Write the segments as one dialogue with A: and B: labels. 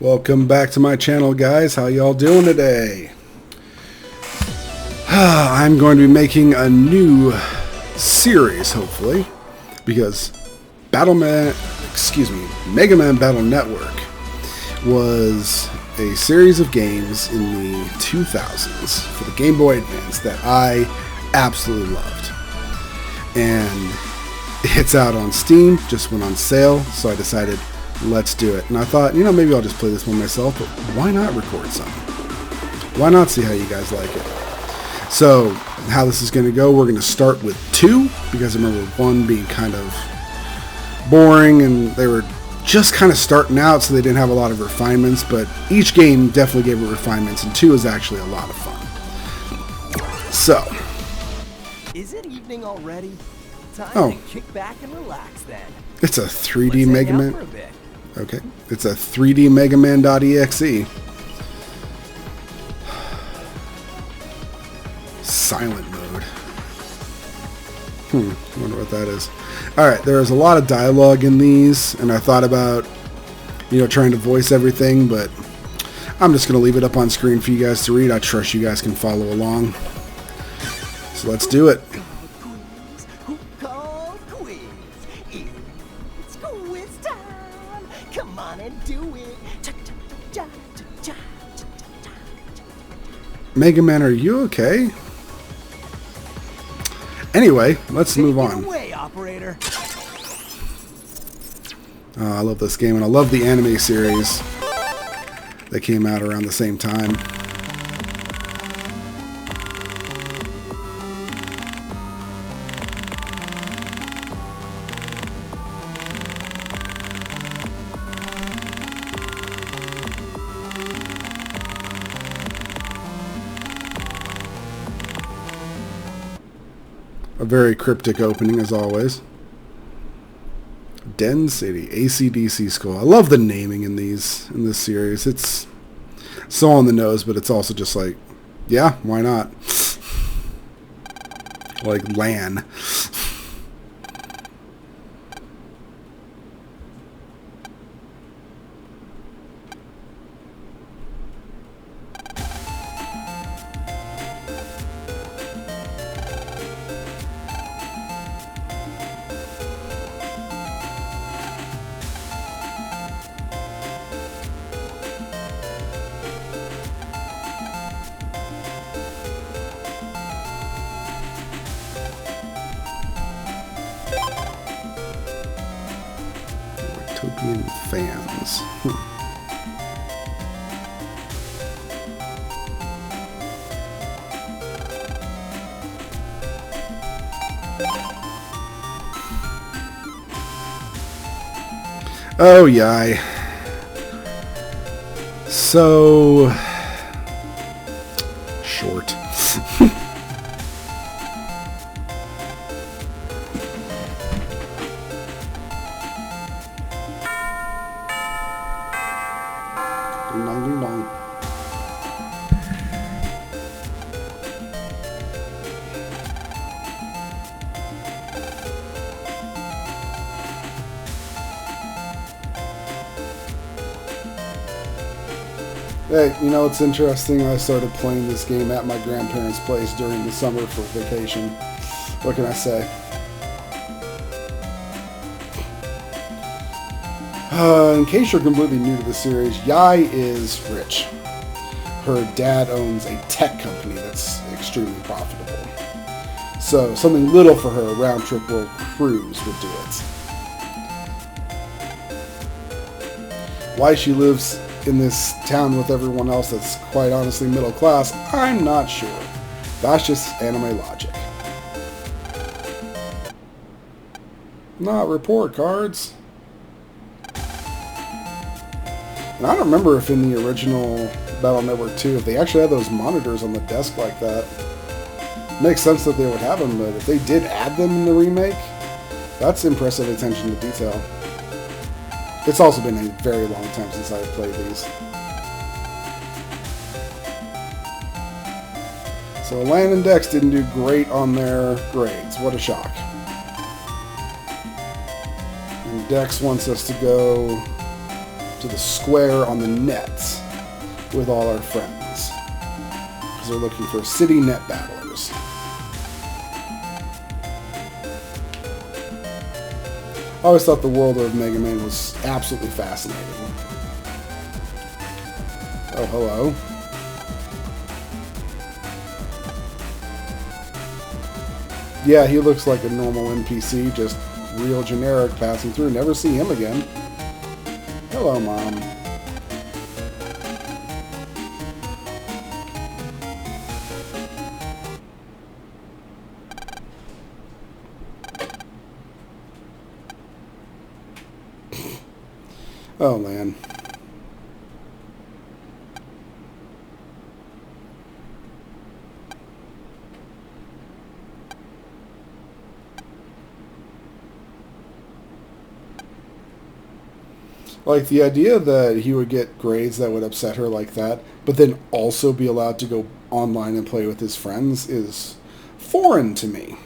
A: Welcome back to my channel, guys. How y'all doing today? I'm going to be making a new series, hopefully, because Megaman Battle Network was a series of games in the 2000s for the Game Boy Advance that I absolutely loved. And it's out on Steam, just went on sale, so I decided, let's do it. And I thought, maybe I'll just play this one myself, but why not record some? Why not see how you guys like it? So, how this is going to go, we're going to start with 2, because I remember 1 being kind of boring, and they were just kind of starting out, so they didn't have a lot of refinements, but each game definitely gave it refinements, and 2 is actually a lot of fun. So.
B: Is it evening already? Time to kick back and relax then.
A: It's a 3D Megaman. Okay, it's a 3D Megaman.exe. Silent mode. I wonder what that is. Alright, there's a lot of dialogue in these, and I thought about, trying to voice everything, but I'm just going to leave it up on screen for you guys to read. I trust you guys can follow along. So let's do it. Megaman, are you okay? Anyway, let's move on. I love this game, and I love the anime series that came out around the same time. A very cryptic opening, as always. Den City, AC/DC School. I love the naming in this series. It's so on the nose, but it's also just like, yeah, why not? Like LAN. Utopian fans. Oh, yeah. So short. Ding dong, ding dong. Hey, it's interesting. I started playing this game at my grandparents' place during the summer for vacation. What can I say? In case you're completely new to the series, Yai is rich. Her dad owns a tech company that's extremely profitable. So something little for her, a round-trip world cruise would do it. Why she lives in this town with everyone else that's quite honestly middle class, I'm not sure. That's just anime logic. Not report cards. And I don't remember if in the original Battle Network 2, if they actually had those monitors on the desk like that. Makes sense that they would have them, but if they did add them in the remake, that's impressive attention to detail. It's also been a very long time since I've played these. So Lan and Dex didn't do great on their grades. What a shock. And Dex wants us to go to the square on the net with all our friends. Because they're looking for city net battlers. I always thought the world of Mega Man was absolutely fascinating. Oh, hello. Yeah, he looks like a normal NPC, just real generic passing through. Never see him again. Hello, Mom. Oh, man. Like, the idea that he would get grades that would upset her like that, but then also be allowed to go online and play with his friends is foreign to me.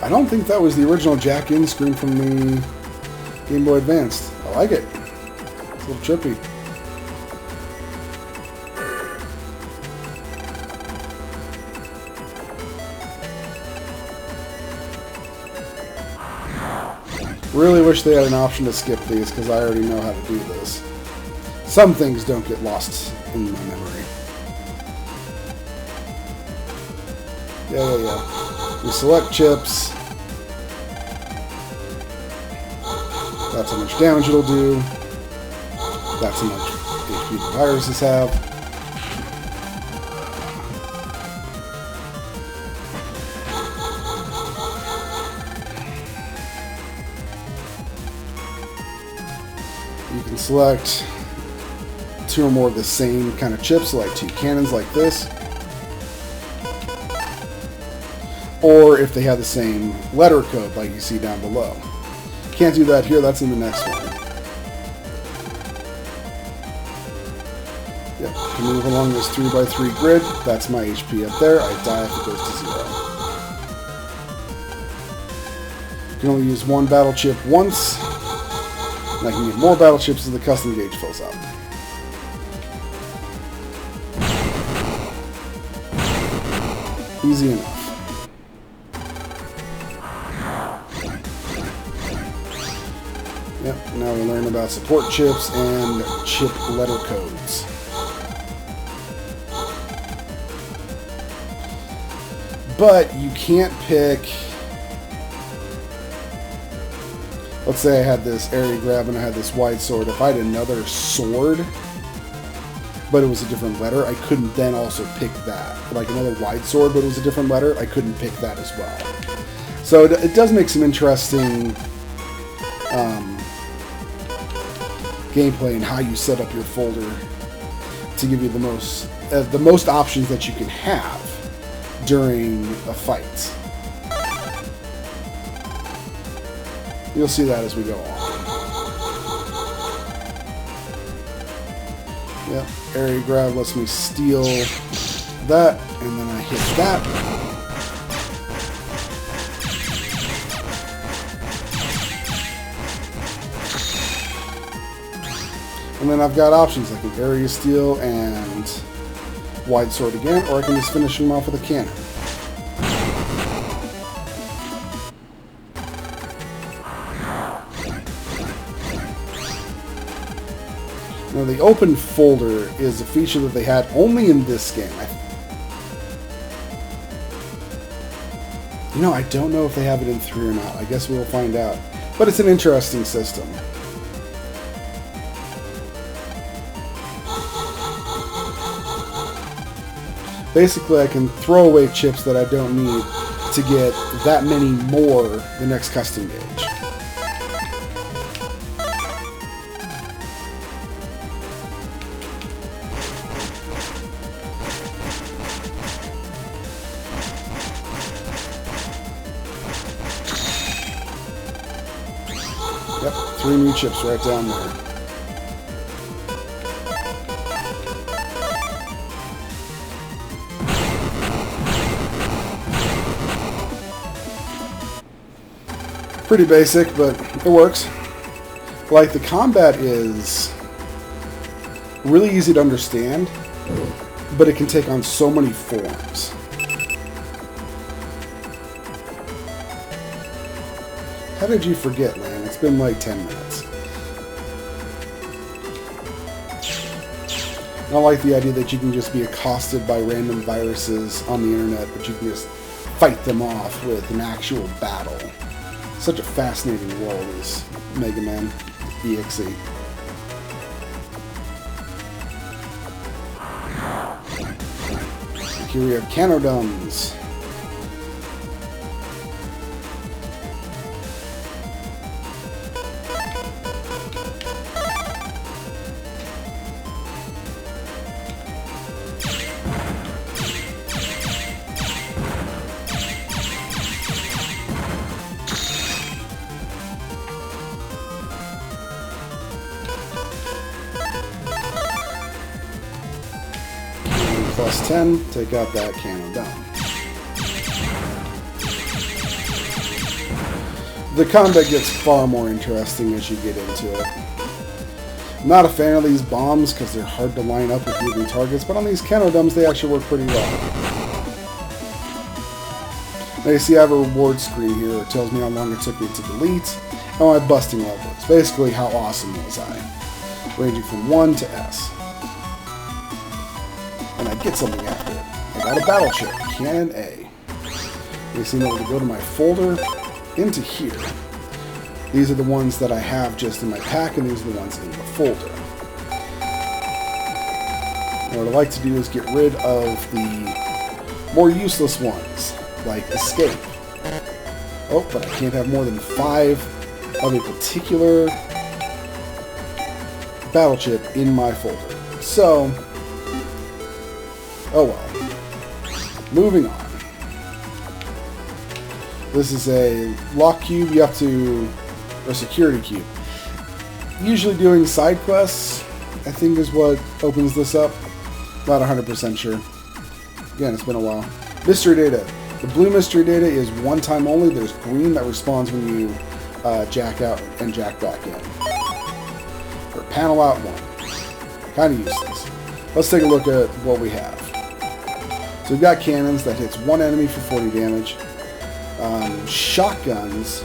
A: I don't think that was the original jack-in screen from the Game Boy Advance. I like it. It's a little trippy. Really wish they had an option to skip these, because I already know how to do this. Some things don't get lost in my memory. Yeah. We select chips. That's how much damage it'll do. That's how much HP the viruses have. You can select 2 or more of the same kind of chips, like 2 cannons like this. Or if they have the same letter code like you see down below. Can't do that here, that's in the next one. Yep, can move along this 3x3 grid. That's my HP up there. I die if it goes to 0. You can only use 1 battle chip once. And I can get more battle chips as the custom gauge fills up. Easy enough. Yep, now we learn about support chips and chip letter codes. But you can't pick... Let's say I had this area grab and I had this wide sword. If I had another sword, but it was a different letter, I couldn't then also pick that. Like another wide sword, but it was a different letter, I couldn't pick that as well. So it does make some interesting... gameplay and how you set up your folder to give you the most options that you can have during a fight. You'll see that as we go on. Yep, area grab lets me steal that, and then I hit that. And then I've got options like an area steal and wide sword again, or I can just finish him off with a cannon. Now the open folder is a feature that they had only in this game. I don't know if they have it in 3 or not. I guess we'll find out. But it's an interesting system. Basically, I can throw away chips that I don't need to get that many more the next custom gauge. Yep, 3 new chips right down there. Pretty basic, but it works. Like, the combat is really easy to understand, but it can take on so many forms. How did you forget, Lan? It's been like 10 minutes. I don't like the idea that you can just be accosted by random viruses on the internet, but you can just fight them off with an actual battle. Such a fascinating world is Megaman EXE. Here we have Canodums. Plus 10, take out that cannon down. The combat gets far more interesting as you get into it. I'm not a fan of these bombs because they're hard to line up with moving targets, but on these Canodums they actually work pretty well. Now you see I have a reward screen here. It tells me how long it took me to delete and my busting level is. Basically, how awesome was I, ranging from 1 to S. And I get something after it. I got a battle chip, Cannon A. You see, now to go to my folder, into here. These are the ones that I have just in my pack, and these are the ones in the folder. And what I like to do is get rid of the more useless ones, like Escape. Oh, but I can't have more than 5 of a particular battle chip in my folder. So, oh well. Moving on. This is a lock cube you have to, or security cube. Usually doing side quests, I think, is what opens this up. Not 100% sure. Again, it's been a while. Mystery data. The blue mystery data is one time only. There's green that responds when you jack out and jack back in. Or panel out 1. Kind of useless. Let's take a look at what we have. So we've got cannons that hits 1 enemy for 40 damage. Shotguns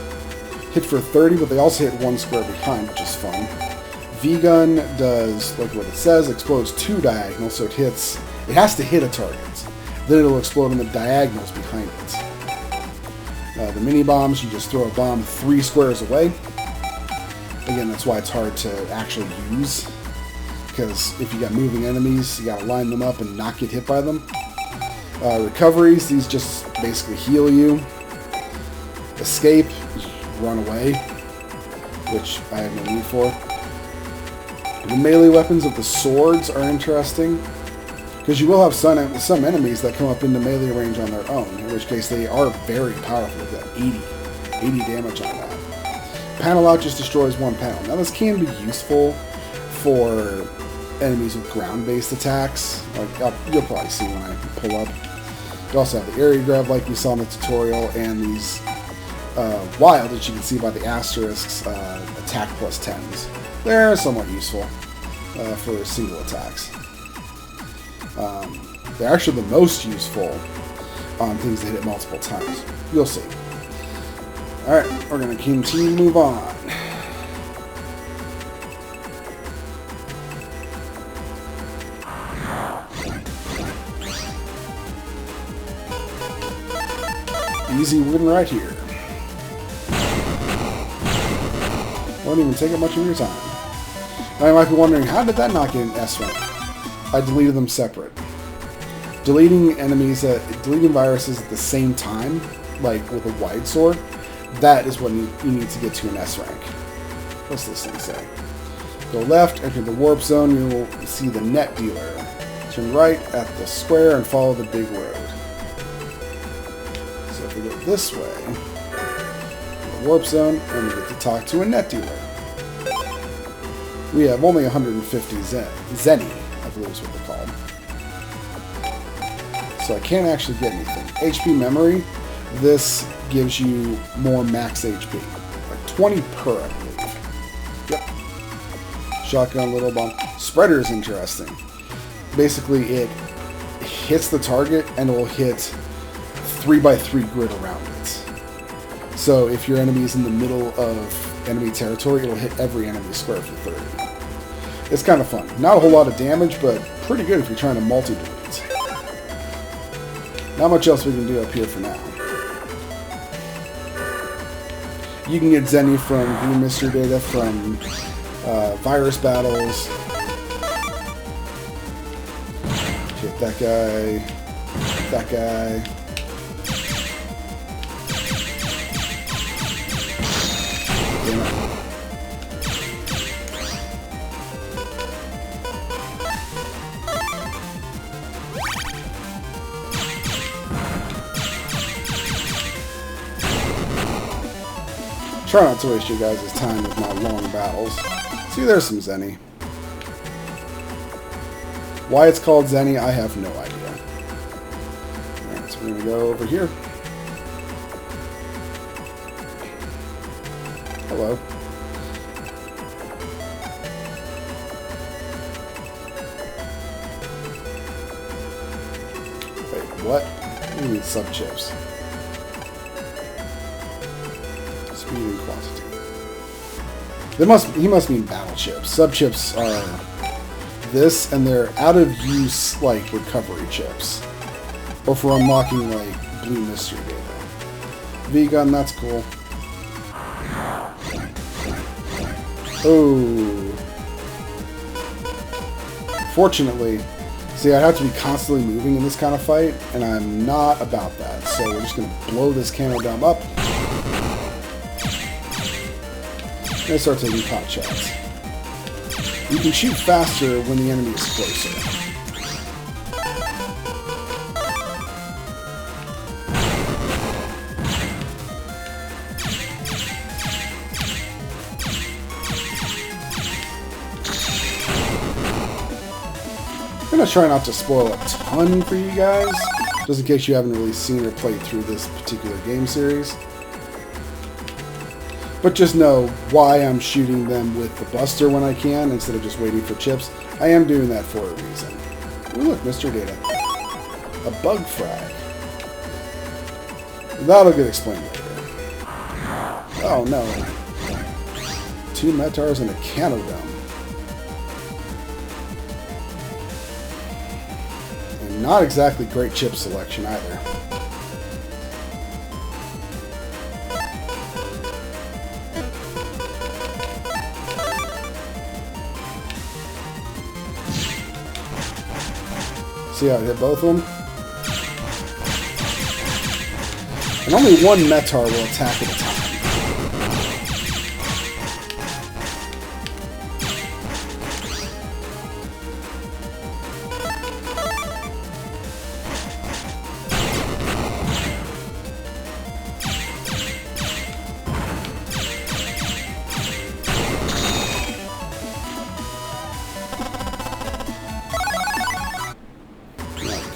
A: hit for 30, but they also hit 1 square behind, which is fun. V-gun does, like what it says, explodes 2 diagonals, so it has to hit a target. Then it'll explode on the diagonals behind it. The mini bombs, you just throw a bomb 3 squares away. Again, that's why it's hard to actually use, because if you got moving enemies, you gotta line them up and not get hit by them. Recoveries, these just basically heal you. Escape, run away, which I have no need for. The melee weapons of the swords are interesting, because you will have some enemies that come up into melee range on their own, in which case they are very powerful. They've got 80 damage on that. Panel out just destroys 1 panel. Now this can be useful for enemies with ground-based attacks. Like you'll probably see when I pull up. You also have the area grab like we saw in the tutorial, and these wild, as you can see by the asterisks, attack plus 10s. They're somewhat useful for single attacks. They're actually the most useful on things that hit multiple times. You'll see. Alright, we're going to continue to move on. Easy win right here. Won't even take up much of your time. Now you might be wondering, how did that not get an S rank? I deleted them separate. Deleting viruses at the same time, like with a wide sword, that is what you need to get to an S rank. What's this thing say? Go left, enter the warp zone, you will see the net dealer. Turn right at the square and follow the big road. So if we go this way, the warp zone, and we get to talk to a net dealer. We have only 150 Zenny, I believe is what they're called. So I can't actually get anything. HP memory, this gives you more max HP. Like 20 per, I believe. Yep. Shotgun, little bomb. Spreader is interesting. Basically, it hits the target and it will hit 3x3 grid around it. So if your enemy is in the middle of enemy territory, it'll hit every enemy square for 30. It's kind of fun. Not a whole lot of damage, but pretty good if you're trying to multi-delete. Not much else we can do up here for now. You can get Zenny from Blue Mystery Data, from virus battles. Hit that guy. That guy. Damn it. Try not to waste your guys' time with my long battles. See, there's some Zenny. Why it's called Zenny, I have no idea. Alright, so we're going to go over here. Hello. Wait, what? What do you mean sub-chips? Speed and quantity. He must mean battle chips. Sub-chips are this, and they're out-of-use, like, recovery chips. Or for unlocking, like, Blue Mystery Data. V-Gun, that's cool. Oh. Fortunately, see, I'd have to be constantly moving in this kind of fight, and I'm not about that. So we're just going to blow this camo dome up. And start taking pot shots. You can shoot faster when the enemy is closer. I'm going to try not to spoil a ton for you guys, just in case you haven't really seen or played through this particular game series. But just know why I'm shooting them with the Buster when I can, instead of just waiting for chips. I am doing that for a reason. Ooh, look, Mr. Data. A bug frag. That'll get explained later. Oh, no. 2 Metars and a Canodome. And not exactly great chip selection either. See how I hit both of them? And only one Metar will attack at a time.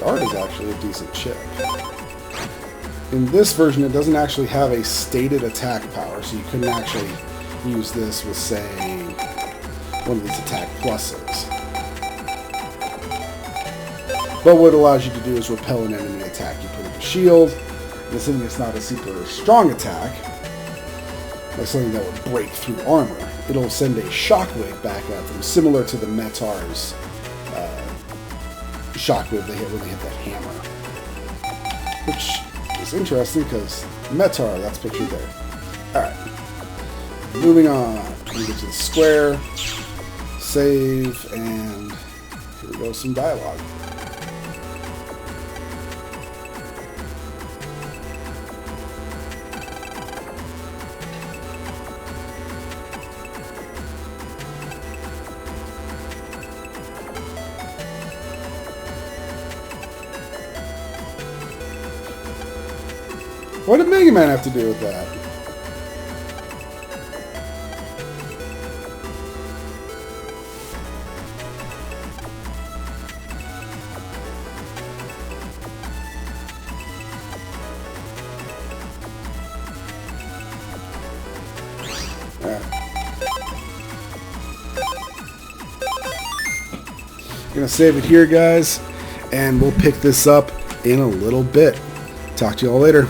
A: Guard is actually a decent chip. In this version, it doesn't actually have a stated attack power, so you couldn't actually use this with, say, one of these attack pluses. But what it allows you to do is repel an enemy attack. You put up a shield, and assuming it's not a super strong attack, like something that would break through armor, it'll send a shockwave back at them, similar to the Metar's shockwave they hit when they hit that hammer. Which is interesting because Metar, that's pictured there. Alright. Moving on. We get to the square. Save, and here we go, some dialogue. What did Megaman have to do with that? Gonna save it here, guys, and we'll pick this up in a little bit. Talk to you all later.